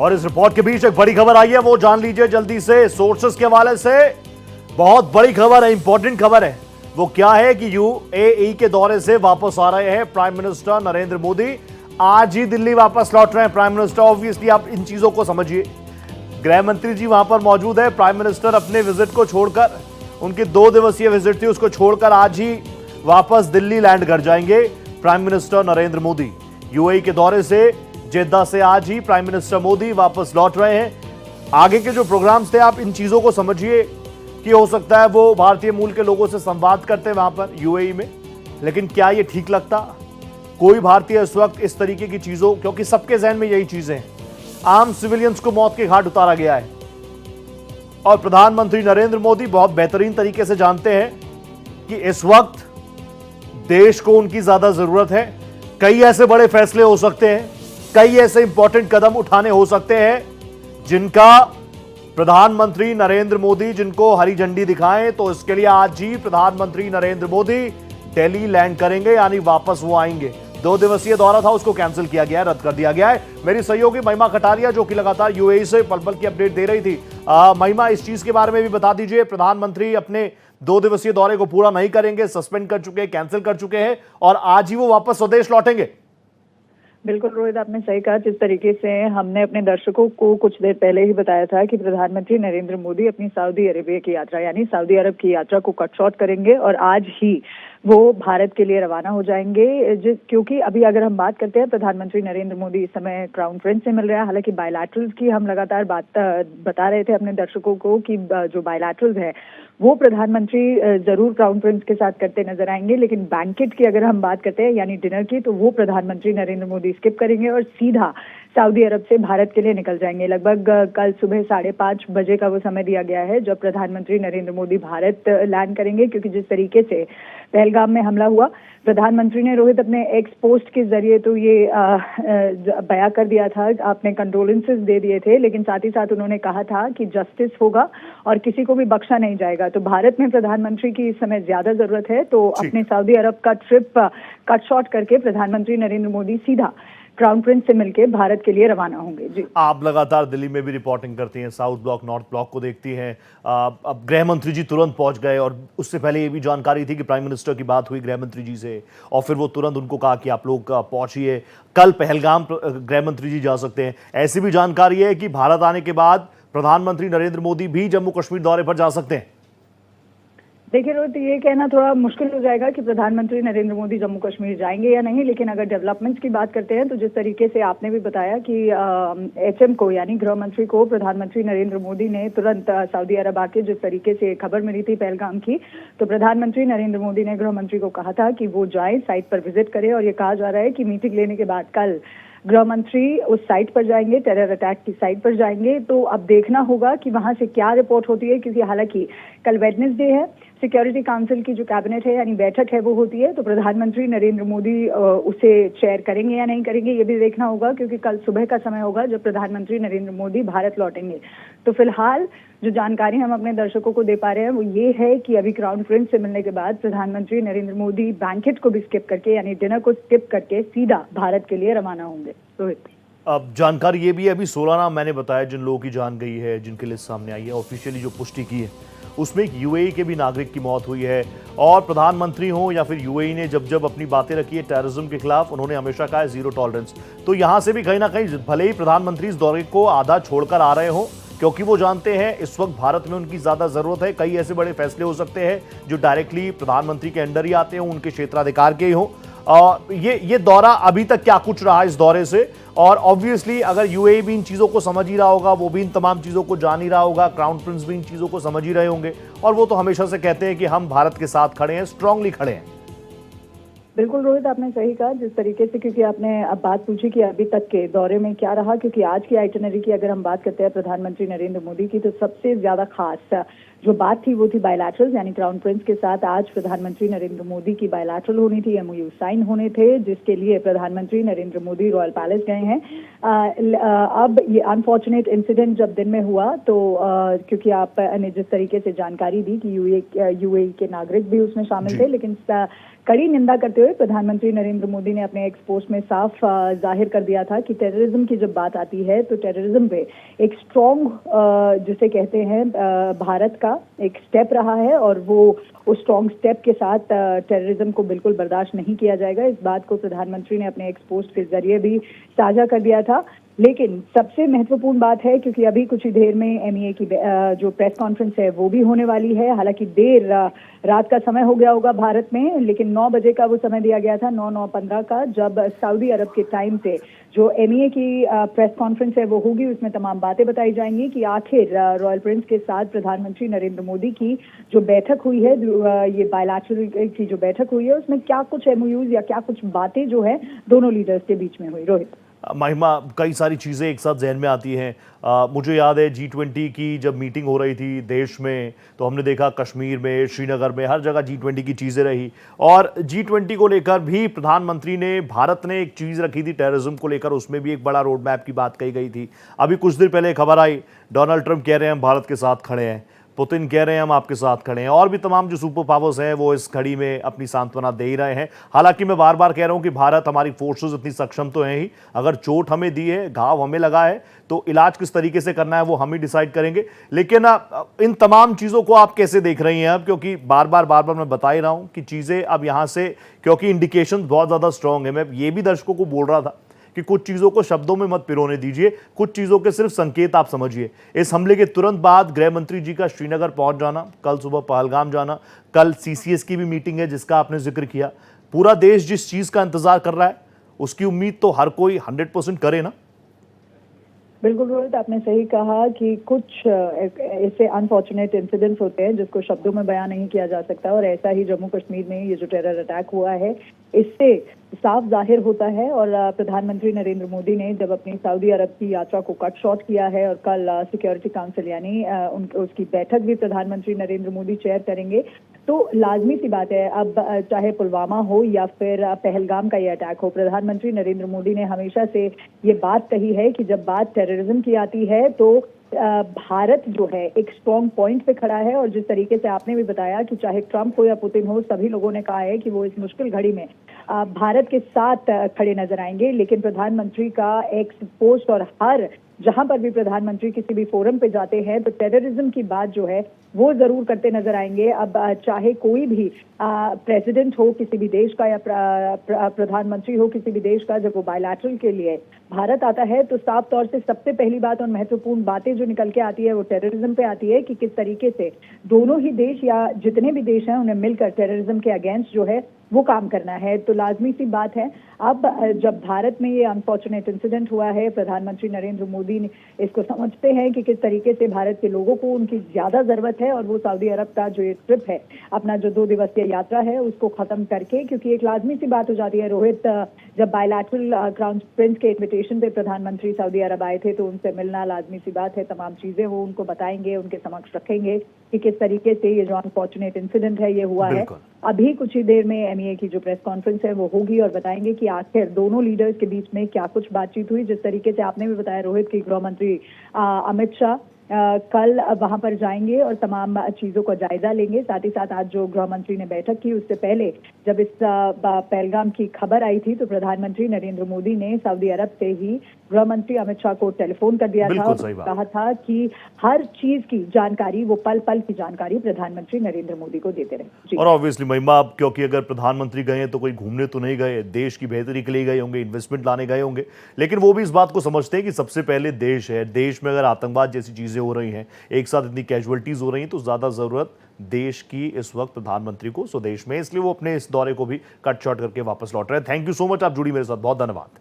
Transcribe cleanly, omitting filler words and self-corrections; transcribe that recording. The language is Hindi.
और इस रिपोर्ट के बीच एक बड़ी खबर आई है, वो जान लीजिए जल्दी से सोर्सेस के हवाले से। बहुत बड़ी खबर है, इंपॉर्टेंट खबर है। वो क्या है कि यूएई के दौरे से वापस आ रहे हैं प्राइम मिनिस्टर नरेंद्र मोदी। आज ही दिल्ली वापस लौट रहे हैं प्राइम मिनिस्टर। ऑब्वियसली आप इन चीजों को समझिए। गृह मंत्री जी वहां पर मौजूद है। प्राइम मिनिस्टर अपने विजिट को छोड़कर, उनकी 2 दिवसीय विजिट थी, उसको छोड़कर आज ही वापस दिल्ली लैंड कर जाएंगे prime minister Narendra Modi. UAE के दौरे से जेद्दा से आज ही प्राइम मिनिस्टर मोदी वापस लौट रहे हैं। आगे के जो प्रोग्राम्स थे, आप इन चीजों को समझिए कि हो सकता है वो भारतीय मूल के लोगों से संवाद करते हैं वहां पर यूएई में, लेकिन क्या ये ठीक लगता? कोई भारतीय इस वक्त इस तरीके की चीजों, क्योंकि सबके जहन में यही चीजें हैं, आम सिविलियंस को मौत के घाट उतारा गया है। और प्रधानमंत्री नरेंद्र मोदी बहुत बेहतरीन तरीके से जानते हैं कि इस वक्त देश को उनकी ज्यादा जरूरत है। कई ऐसे बड़े फैसले हो सकते हैं, कई ऐसे इंपॉर्टेंट कदम उठाने हो सकते हैं जिनका प्रधानमंत्री नरेंद्र मोदी जिनको हरी झंडी दिखाएं। तो इसके लिए आज ही प्रधानमंत्री नरेंद्र मोदी दिल्ली लैंड करेंगे, यानी वापस वो आएंगे। 2 दिवसीय दौरा था, उसको कैंसिल किया गया है, रद्द कर दिया गया है। मेरी सहयोगी महिमा कटारिया जो कि लगातार यूएई से पल पल की अपडेट दे रही थी। महिमा, इस चीज के बारे में भी बता दीजिए। प्रधानमंत्री अपने 2 दिवसीय दौरे को पूरा नहीं करेंगे, सस्पेंड कर चुके हैं, कैंसिल कर चुके हैं और आज ही वो वापस स्वदेश लौटेंगे। बिल्कुल रोहित, आपने सही कहा। जिस तरीके से हमने अपने दर्शकों को कुछ देर पहले ही बताया था कि प्रधानमंत्री नरेंद्र मोदी अपनी सऊदी अरेबिया की यात्रा यानी सऊदी अरब की यात्रा को कट शॉर्ट करेंगे और आज ही वो भारत के लिए रवाना हो जाएंगे। क्योंकि अभी अगर हम बात करते हैं, प्रधानमंत्री नरेंद्र मोदी इस समय क्राउन प्रिंस से मिल रहे हैं। हालांकि बायलैटरल्स की हम लगातार बात बता रहे थे अपने दर्शकों को कि जो बायलैटरल्स है वो प्रधानमंत्री जरूर क्राउन प्रिंस के साथ करते नजर आएंगे, लेकिन बैंकेट की अगर हम बात करते हैं यानी डिनर की, तो वो प्रधानमंत्री नरेंद्र मोदी स्किप करेंगे और सीधा सऊदी अरब से भारत के लिए निकल जाएंगे। लगभग कल सुबह 5:30 बजे का वो समय दिया गया है जब प्रधानमंत्री नरेंद्र मोदी भारत लैंड करेंगे। क्योंकि जिस तरीके से पहलगाम में हमला हुआ, प्रधानमंत्री ने रोहित अपने एक्स पोस्ट के जरिए तो ये बयां कर दिया था, अपने कंडोलेंसेस दे दिए थे, लेकिन साथ ही साथ उन्होंने कहा था कि जस्टिस होगा और किसी को भी बख्शा नहीं जाएगा। तो भारत में प्रधानमंत्री की इस समय ज्यादा जरूरत है। तो अपने सऊदी अरब का ट्रिप कट शॉर्ट करके प्रधानमंत्री नरेंद्र मोदी सीधा क्राउन प्रिंस से मिलकर भारत के लिए रवाना होंगे। जी, आप लगातार दिल्ली में भी रिपोर्टिंग करती हैं, साउथ ब्लॉक नॉर्थ ब्लॉक को देखती हैं। अब गृह मंत्री जी तुरंत पहुंच गए और उससे पहले ये भी जानकारी थी कि प्राइम मिनिस्टर की बात हुई गृह मंत्री जी से और फिर वो तुरंत उनको कहा कि आप लोग पहुंचिए, कल पहलगाम गृह मंत्री जी जा सकते हैं। ऐसी भी जानकारी है कि भारत आने के बाद प्रधानमंत्री नरेंद्र मोदी भी जम्मू कश्मीर दौरे पर जा सकते हैं। देखिए रोहित, ये कहना थोड़ा मुश्किल हो जाएगा कि प्रधानमंत्री नरेंद्र मोदी जम्मू कश्मीर जाएंगे या नहीं, लेकिन अगर डेवलपमेंट्स की बात करते हैं तो जिस तरीके से आपने भी बताया कि एचएम को यानी गृह मंत्री को प्रधानमंत्री नरेंद्र मोदी ने तुरंत सऊदी अरब आके जिस तरीके से खबर मिली थी पहलगाम की, तो प्रधानमंत्री नरेंद्र मोदी ने गृह मंत्री को कहा था कि वो जाए, साइट पर विजिट करे। और ये कहा जा रहा है कि मीटिंग लेने के बाद कल गृह मंत्री उस साइट पर जाएंगे, टेरर अटैक की साइट पर जाएंगे। तो अब देखना होगा कि वहां से क्या रिपोर्ट होती है, क्योंकि हालांकि कल वेडनेसडे है, सिक्योरिटी काउंसिल की जो कैबिनेट है यानी बैठक है वो होती है, तो प्रधानमंत्री नरेंद्र मोदी उसे चेयर करेंगे या नहीं करेंगे ये भी देखना होगा, क्योंकि कल सुबह का समय होगा जब प्रधानमंत्री नरेंद्र मोदी भारत लौटेंगे। तो फिलहाल जो जानकारी हम अपने दर्शकों को दे पा रहे हैं वो ये है कि अभी क्राउन प्रिंस से मिलने के बाद प्रधानमंत्री नरेंद्र मोदी बैंकेट को भी स्किप करके यानी डिनर को स्किप करके सीधा भारत के लिए रवाना होंगे। रोहित, अब जानकारी ये भी है, अभी 16 नाम मैंने बताया जिन लोगों की जान गई है, जिनके लिस्ट सामने आई है, ऑफिशियली जो पुष्टि की है उसमें एक यूएई के भी नागरिक की मौत हुई है। और प्रधानमंत्री हो या फिर यूएई ने जब जब अपनी बातें रखी है टेररिज्म के खिलाफ, उन्होंने हमेशा कहा है जीरो टॉलरेंस। तो यहां से भी कहीं ना कहीं भले ही प्रधानमंत्री इस दौरे को आधा छोड़कर आ रहे हो, क्योंकि वो जानते हैं इस वक्त भारत में उनकी ज्यादा जरूरत है। कई ऐसे बड़े फैसले हो सकते हैं जो डायरेक्टली प्रधानमंत्री के अंडर ही आते हो, उनके क्षेत्राधिकार के ही हो। ये दौरा अभी तक क्या कुछ रहा इस दौरे से, और ऑब्वियसली अगर यूएई भी इन चीजों को समझ ही रहा होगा, वो भी इन तमाम चीजों को जान ही रहा होगा, क्राउन प्रिंस भी इन चीजों को समझ ही रहे होंगे, और वो तो हमेशा से कहते हैं कि हम भारत के साथ खड़े हैं, स्ट्रांगली खड़े हैं। बिल्कुल रोहित, आपने सही कहा। जिस तरीके से, क्योंकि आपने अब बात पूछी कि अभी तक के दौरे में क्या रहा, क्योंकि आज की आइटिनरी की अगर हम बात करते हैं प्रधानमंत्री नरेंद्र मोदी की, तो सबसे ज्यादा खास जो बात थी वो थी बायलैटरल्स यानी क्राउन प्रिंस के साथ आज प्रधानमंत्री नरेंद्र मोदी की बायलैटरल होनी थी, एमओयू साइन होने थे, जिसके लिए प्रधानमंत्री नरेंद्र मोदी रॉयल पैलेस गए हैं। अब ये अनफॉर्चुनेट इंसिडेंट जब दिन में हुआ तो क्योंकि आपने जिस तरीके से जानकारी दी कि यूएई के नागरिक भी उसमें शामिल थे, लेकिन कड़ी निंदा करते हुए प्रधानमंत्री नरेंद्र मोदी ने अपने एक्स पोस्ट में साफ जाहिर कर दिया था कि टेररिज्म की जब बात आती है तो टेररिज्म पे एक स्ट्रॉन्ग जिसे कहते हैं भारत का एक स्टेप रहा है और वो उस स्ट्रॉन्ग स्टेप के साथ टेररिज्म को बिल्कुल बर्दाश्त नहीं किया जाएगा। इस बात को प्रधानमंत्री ने अपने एक्स पोस्ट के जरिए भी साझा कर दिया था। लेकिन सबसे महत्वपूर्ण बात है, क्योंकि अभी कुछ ही देर में एमईए की जो प्रेस कॉन्फ्रेंस है वो भी होने वाली है। हालांकि देर रात का समय हो गया होगा भारत में, लेकिन 9 बजे का वो समय दिया गया था, 9:15 का, जब सऊदी अरब के टाइम से जो एमईए की प्रेस कॉन्फ्रेंस है वो होगी। उसमें तमाम बातें बताई जाएंगी कि आखिर रॉयल प्रिंस के साथ प्रधानमंत्री नरेंद्र मोदी की जो बैठक हुई है, ये बायलैटरल की जो बैठक हुई है, उसमें क्या कुछ एमओयूज या क्या कुछ बातें जो है दोनों लीडर्स के बीच में हुई। रोहित, महिमा, कई सारी चीज़ें एक साथ जहन में आती हैं। मुझे याद है G20 की जब मीटिंग हो रही थी देश में, तो हमने देखा कश्मीर में, श्रीनगर में, हर जगह G20 की चीज़ें रही। और G20 को लेकर भी प्रधानमंत्री ने, भारत ने एक चीज़ रखी थी टेररिज्म को लेकर, उसमें भी एक बड़ा रोड मैप की बात कही गई थी। अभी कुछ देर पहले खबर आई, डोनाल्ड ट्रंप कह रहे हैं हम भारत के साथ खड़े हैं, पुतिन कह रहे हैं हम आपके साथ खड़े हैं, और भी तमाम जो सुपर पावर्स हैं वो इस घड़ी में अपनी सांत्वना दे ही रहे हैं। हालांकि मैं बार बार कह रहा हूं कि भारत, हमारी फोर्सेस इतनी सक्षम तो हैं ही, अगर चोट हमें दी है, घाव हमें लगा है, तो इलाज किस तरीके से करना है वो हम ही डिसाइड करेंगे। लेकिन इन तमाम चीज़ों को आप कैसे देख रही हैं अब, क्योंकि बार बार मैं बता ही रहा हूं कि चीज़ें अब यहाँ से, क्योंकि इंडिकेशन बहुत ज़्यादा स्ट्रांग है। मैं ये भी दर्शकों को बोल रहा था कि कुछ चीज़ों को शब्दों में मत पिरोने दीजिए, कुछ चीज़ों के सिर्फ संकेत आप समझिए। इस हमले के तुरंत बाद गृह मंत्री जी का श्रीनगर पहुंच जाना, कल सुबह पहलगाम जाना, कल सीसीएस की भी मीटिंग है जिसका आपने जिक्र किया। पूरा देश जिस चीज़ का इंतजार कर रहा है उसकी उम्मीद तो हर कोई 100% करे ना। बिल्कुल रोहित, आपने सही कहा कि कुछ ऐसे अनफॉर्चुनेट इंसिडेंट्स होते हैं जिसको शब्दों में बयान नहीं किया जा सकता, और ऐसा ही जम्मू कश्मीर में ये जो टेरर अटैक हुआ है इससे साफ जाहिर होता है। और प्रधानमंत्री नरेंद्र मोदी ने जब अपनी सऊदी अरब की यात्रा को कट शॉर्ट किया है और कल सिक्योरिटी काउंसिल यानी उसकी बैठक भी प्रधानमंत्री नरेंद्र मोदी चेयर करेंगे, तो लाजमी सी बात है, अब चाहे पुलवामा हो या फिर पहलगाम का ये अटैक हो, प्रधानमंत्री नरेंद्र मोदी ने हमेशा से ये बात कही है कि जब बात टेररिज्म की आती है तो भारत जो है एक स्ट्रॉन्ग पॉइंट पे खड़ा है। और जिस तरीके से आपने भी बताया कि चाहे ट्रंप हो या पुतिन हो, सभी लोगों ने कहा है कि वो इस मुश्किल घड़ी में भारत के साथ खड़े नजर आएंगे। लेकिन प्रधानमंत्री का एक्स पोस्ट और हर जहां पर भी प्रधानमंत्री किसी भी फोरम पे जाते हैं तो टेररिज्म की बात जो है वो जरूर करते नजर आएंगे। अब चाहे कोई भी प्रेसिडेंट हो किसी भी देश का या प्रधानमंत्री हो किसी भी देश का, जब वो बायलैटरल के लिए भारत आता है तो साफ तौर से सबसे पहली बात और महत्वपूर्ण बातें जो निकल के आती है वो टेररिज्म पे आती है कि किस तरीके से दोनों ही देश या जितने भी देश हैं उन्हें मिलकर टेररिज्म के अगेंस्ट जो है वो काम करना है। तो लाजमी सी बात है, अब जब भारत में ये अनफॉर्चुनेट इंसिडेंट हुआ है, प्रधानमंत्री नरेंद्र मोदी ने इसको समझते हैं कि किस तरीके से भारत के लोगों को उनकी ज्यादा जरूरत है, और वो सऊदी अरब का जो ये ट्रिप है, अपना जो 2 दिवसीय यात्रा है उसको खत्म करके, क्योंकि एक लाजमी सी बात हो जाती है रोहित, जब बायलैटरल क्राउन प्रिंस के इन्विटेशन पे प्रधानमंत्री सऊदी अरब आए थे तो उनसे मिलना लाजमी सी बात है। तमाम चीजें वो उनको बताएंगे, उनके समक्ष रखेंगे कि किस तरीके से ये जो अनफॉर्चुनेट इंसिडेंट है ये हुआ है। अभी कुछ ही देर में एमईए की जो प्रेस कॉन्फ्रेंस है वो होगी और बताएंगे कि आखिर दोनों लीडर्स के बीच में क्या कुछ बातचीत हुई। जिस तरीके से आपने भी बताया रोहित की गृह मंत्री अमित शाह कल वहां पर जाएंगे और तमाम चीजों का जायजा लेंगे। साथ ही साथ आज जो गृह मंत्री ने बैठक की उससे पहले जब इस पहलगाम की खबर आई थी तो प्रधानमंत्री नरेंद्र मोदी ने सऊदी अरब से ही गृह मंत्री अमित शाह को टेलीफोन कर दिया था और कहा था कि हर चीज की जानकारी, वो पल पल की जानकारी प्रधानमंत्री नरेंद्र मोदी को देते रहे। और ऑब्वियसली महिमा, क्योंकि अगर प्रधानमंत्री गए तो कोई घूमने तो नहीं गए, देश की बेहतरी के लिए गए होंगे, इन्वेस्टमेंट लाने गए होंगे, लेकिन वो भी इस बात को समझते हैं कि सबसे पहले देश है। देश में अगर आतंकवाद जैसी चीजें हो रही हैं, एक साथ इतनी कैजुअलिटीज हो रही हैं, तो ज्यादा जरूरत देश की इस वक्त प्रधानमंत्री को स्वदेश में, इसलिए वो अपने इस दौरे को भी कट शॉर्ट करके वापस लौट रहे हैं। थैंक यू सो मच, आप जुड़ी मेरे साथ, बहुत धन्यवाद।